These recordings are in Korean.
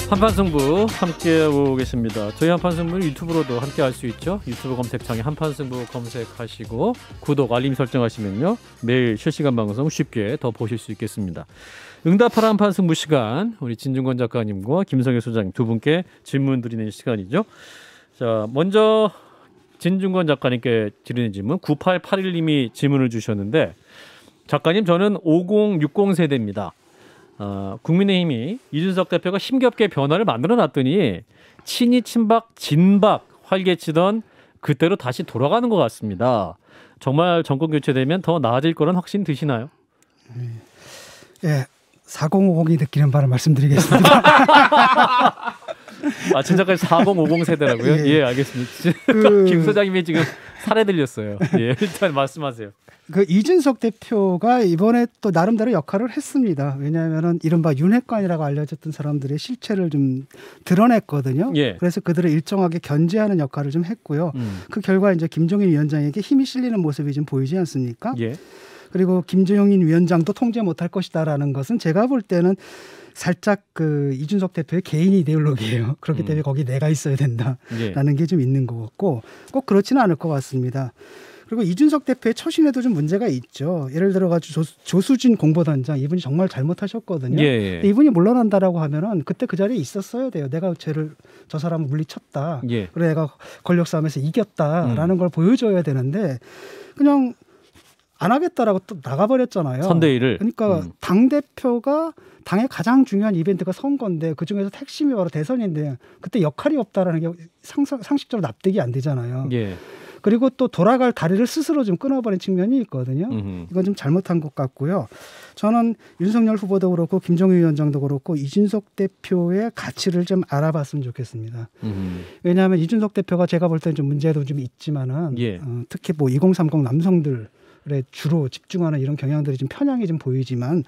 한판승부 함께하고 계십니다. 저희 한판승부는 유튜브로도 함께할 수 있죠. 유튜브 검색창에 한판승부 검색하시고 구독, 알림 설정하시면요 매일 실시간 방송 쉽게 더 보실 수 있겠습니다. 응답하라 한판승부 시간, 우리 진중권 작가님과 김성애 소장님 두 분께 질문 드리는 시간이죠. 자, 먼저 진중권 작가님께 드리는 질문, 9881님이 질문을 주셨는데, 작가님, 저는 5060 세대입니다. 국민의힘이 이준석 대표가 힘겹게 변화를 만들어놨더니 친이 친박 진박 활개치던 그때로 다시 돌아가는 것 같습니다. 정말 정권 교체되면 더 나아질 거란 확신 드시나요? 예, 4050이 느끼는 바를 말씀드리겠습니다. 아, 진짜까지 4050 세대라고요? 예, 알겠습니다. 김 소장님이 지금 살해 들렸어요. 예, 일단 말씀하세요. 이준석 대표가 이번에 또 나름대로 역할을 했습니다. 왜냐하면은 이른바 윤핵관이라고 알려졌던 사람들의 실체를 좀 드러냈거든요. 예. 그래서 그들을 일정하게 견제하는 역할을 좀 했고요. 그 결과 이제 김종인 위원장에게 힘이 실리는 모습이 좀 보이지 않습니까? 예. 그리고 김종인 위원장도 통제 못할 것이다라는 것은 제가 볼 때는 살짝 이준석 대표의 개인 이데올로기예요. 그렇기 때문에 거기 내가 있어야 된다라는 게 좀 있는 것 같고, 꼭 그렇지는 않을 것 같습니다. 그리고 이준석 대표의 처신에도 좀 문제가 있죠. 예를 들어가지고 조수진 공보단장, 이분이 정말 잘못하셨거든요. 예. 이분이 물러난다라고 하면은 그때 그 자리에 있었어야 돼요. 내가 저 사람을 물리쳤다. 예. 그리고 내가 권력 싸움에서 이겼다라는 걸 보여줘야 되는데 그냥 안 하겠다라고 또 나가버렸잖아요. 선대위를. 그러니까 당대표가 당의 가장 중요한 이벤트가 선거인데 그중에서 핵심이 바로 대선인데 그때 역할이 없다라는 게 상식적으로 납득이 안 되잖아요. 예. 그리고 또 돌아갈 다리를 스스로 좀 끊어버린 측면이 있거든요. 이건 좀 잘못한 것 같고요. 저는 윤석열 후보도 그렇고 김종인 위원장도 그렇고 이준석 대표의 가치를 좀 알아봤으면 좋겠습니다. 왜냐하면 이준석 대표가 제가 볼 때는 좀 문제도 좀 있지만은 특히 뭐 2030 남성들 주로 집중하는 이런 경향들이 좀 편향이 좀 보이지만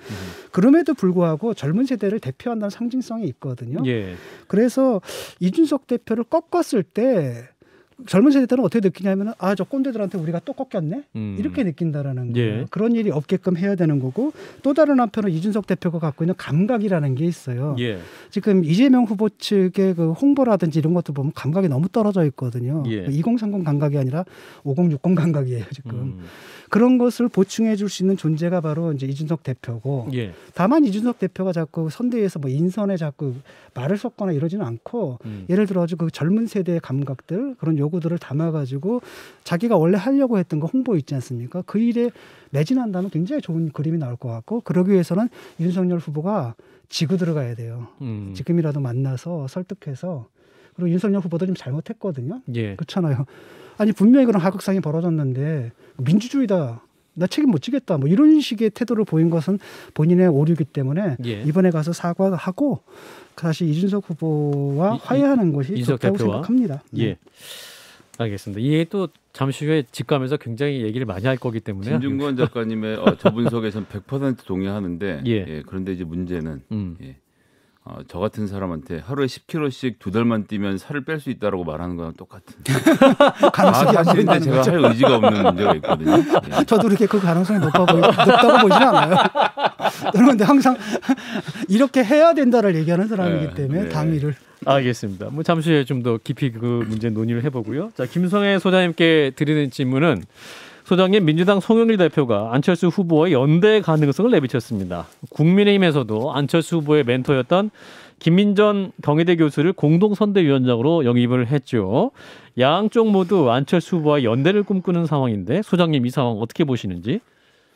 그럼에도 불구하고 젊은 세대를 대표한다는 상징성이 있거든요. 예. 그래서 이준석 대표를 꺾었을 때 젊은 세대들은 어떻게 느끼냐면 저 꼰대들한테 우리가 또 꺾였네? 이렇게 느낀다라는 거예요. 예. 그런 일이 없게끔 해야 되는 거고, 또 다른 한편으로 이준석 대표가 갖고 있는 감각이라는 게 있어요. 예. 지금 이재명 후보 측의 그 홍보라든지 이런 것도 보면 감각이 너무 떨어져 있거든요. 예. 2030 감각이 아니라 5060 감각이에요, 지금. 그런 것을 보충해 줄 수 있는 존재가 바로 이제 이준석 대표고, 예. 다만 이준석 대표가 자꾸 선대위에서 뭐 인선에 자꾸 말을 섞거나 이러지는 않고, 예를 들어가지고 그 젊은 세대의 감각들, 그런 요구들을 담아가지고 자기가 원래 하려고 했던 거 홍보 있지 않습니까? 그 일에 매진한다면 굉장히 좋은 그림이 나올 것 같고, 그러기 위해서는 윤석열 후보가 지고 들어가야 돼요. 지금이라도 만나서 설득해서. 그리고 윤석열 후보도 좀 잘못했거든요. 예. 그렇잖아요. 아니 분명히 그런 하극상이 벌어졌는데 민주주의다, 나 책임 못 지겠다, 뭐 이런 식의 태도를 보인 것은 본인의 오류이기 때문에 이번에 가서 사과하고 다시 이준석 후보와 화해하는 것이 좋다고 생각합니다. 예, 알겠습니다. 이게 또 잠시 후에 직감에서 굉장히 얘기를 많이 할 거기 때문에 진중권 작가님의 저 분석에선 100% 동의하는데 그런데 이제 문제는 저 같은 사람한테 하루에 10kg씩 2달만 뛰면 살을 뺄 수 있다라고 말하는 거랑 똑같은. 사실인데 제가 할 의지가 없는 문제가 있거든요. 저도 이렇게 그 가능성이 높다고 보지는 않아요. 그런데 항상 이렇게 해야 된다를 얘기하는 사람이기 때문에 당위를. 알겠습니다. 뭐 잠시 후에 좀 더 깊이 그 문제 논의를 해보고요. 자, 김성애 소장님께 드리는 질문은, 소장님, 민주당 송영길 대표가 안철수 후보의 연대 가능성을 내비쳤습니다. 국민의힘에서도 안철수 후보의 멘토였던 김민전 경희대 교수를 공동선대위원장으로 영입을 했죠. 양쪽 모두 안철수 후보와 연대를 꿈꾸는 상황인데, 소장님 이 상황 어떻게 보시는지?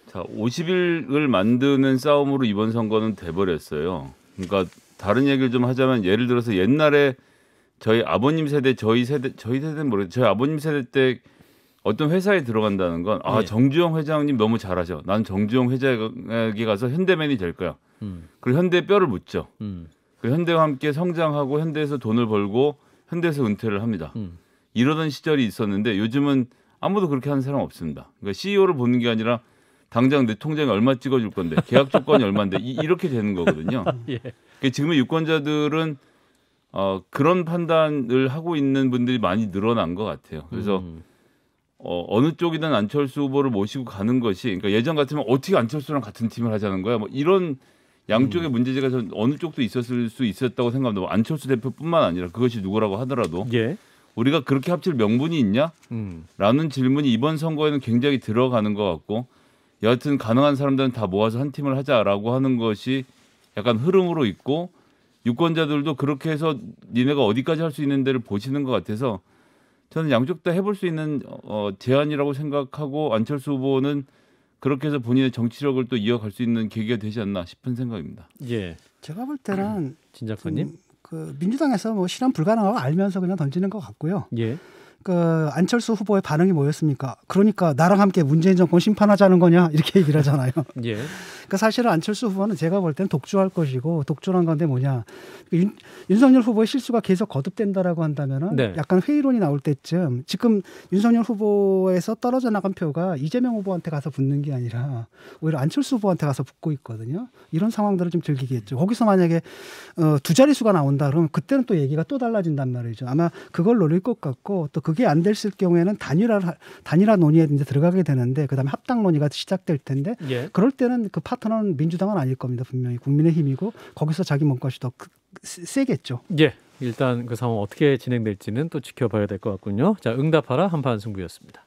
자, 50일을 만드는 싸움으로 이번 선거는 돼버렸어요. 그러니까 다른 얘기를 좀 하자면, 예를 들어서 옛날에 저희 아버님 세대, 저희 세대는 모르겠어요. 저희 아버님 세대 때 어떤 회사에 들어간다는 건 정주영 회장님 너무 잘하셔. 난 정주영 회장에게 가서 현대맨이 될 거야. 그리고 현대에 뼈를 묻죠. 그리고 현대와 함께 성장하고 현대에서 돈을 벌고 현대에서 은퇴를 합니다. 이러던 시절이 있었는데 요즘은 아무도 그렇게 하는 사람 없습니다. 그러니까 CEO를 보는 게 아니라 당장 내 통장에 얼마 찍어줄 건데, 계약 조건이 얼마인데, 이렇게 되는 거거든요. 그러니까 지금의 유권자들은 그런 판단을 하고 있는 분들이 많이 늘어난 것 같아요. 그래서 어느 쪽이든 안철수 후보를 모시고 가는 것이, 그러니까 예전 같으면 어떻게 안철수랑 같은 팀을 하자는 거야, 뭐 이런 양쪽의 문제제가 전 어느 쪽도 있었을 수 있었다고 생각합니다. 뭐 안철수 대표뿐만 아니라 그것이 누구라고 하더라도 예. 우리가 그렇게 합칠 명분이 있냐? 라는 질문이 이번 선거에는 굉장히 들어가는 것 같고 여하튼 가능한 사람들은 다 모아서 한 팀을 하자라고 하는 것이 약간 흐름으로 있고 유권자들도 그렇게 해서 니네가 어디까지 할 수 있는 데를 보시는 것 같아서 저는 양쪽 다 해볼 수 있는 제안이라고 생각하고 안철수 후보는 그렇게 해서 본인의 정치력을 또 이어갈 수 있는 계기가 되지 않나 싶은 생각입니다. 예. 제가 볼 때는 진 작가님. 그 민주당에서 뭐 실현 불가능하고 알면서 그냥 던지는 것 같고요. 예. 그 안철수 후보의 반응이 뭐였습니까? 그러니까 나랑 함께 문재인 정권 심판하자는 거냐 이렇게 얘기를 하잖아요. 예. 그러니까 사실은 안철수 후보는 제가 볼 때는 독주할 것이고 독주란 건데 뭐냐 윤석열 후보의 실수가 계속 거듭된다라고 한다면은 네. 약간 회의론이 나올 때쯤 지금 윤석열 후보에서 떨어져 나간 표가 이재명 후보한테 가서 붙는 게 아니라 오히려 안철수 후보한테 가서 붙고 있거든요. 이런 상황들을 좀 즐기겠죠. 거기서 만약에 두 자릿수가 나온다 그러면 그때는 또 얘기가 또 달라진단 말이죠. 아마 그걸 노릴 것 같고 또 그게 안 됐을 경우에는 단일화 논의에 이제 들어가게 되는데 그다음에 합당 논의가 시작될 텐데 예. 그럴 때는 그 파트너는 민주당은 아닐 겁니다. 분명히 국민의힘이고 거기서 자기 몸값이 더 세겠죠. 예. 일단 그 상황 어떻게 진행될지는 또 지켜봐야 될 것 같군요. 자, 응답하라 한판 승부였습니다.